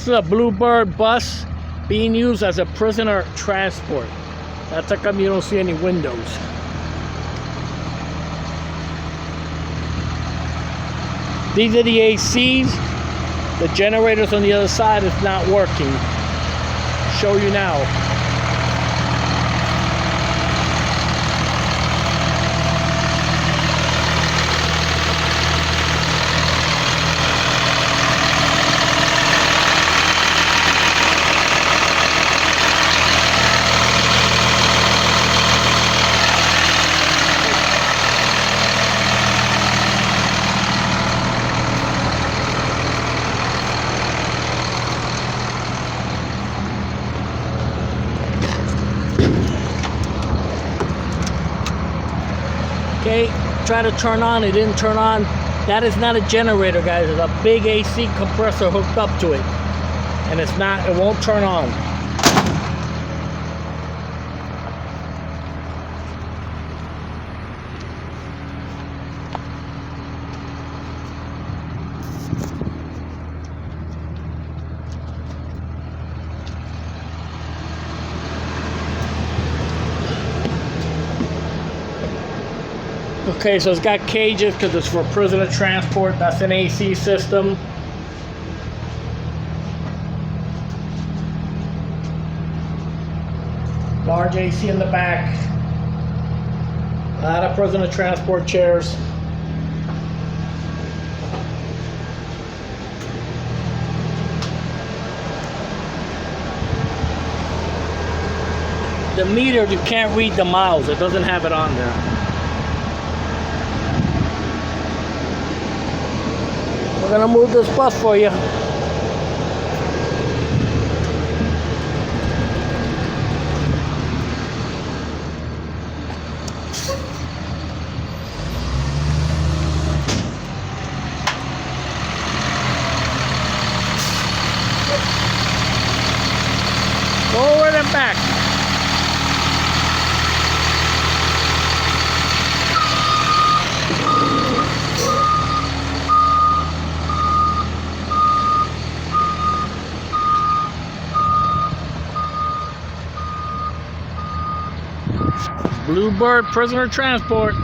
This is a Bluebird bus being used as a prisoner transport. That's how come you don't see any windows. These are the ACs. The generators on the other side is not working. Show you now. Okay, try to turn on, it didn't turn on. That is not a generator, guys. It's a big AC compressor hooked up to it. And it's not, it won't turn on. Okay, so it's got cages because it's for prisoner transport. That's an AC system. Large AC in the back. A lot of prisoner transport chairs. The meter, you can't read the miles. It doesn't have it on there. We're gonna move this bus for you. Forward and back. Bluebird prisoner transport.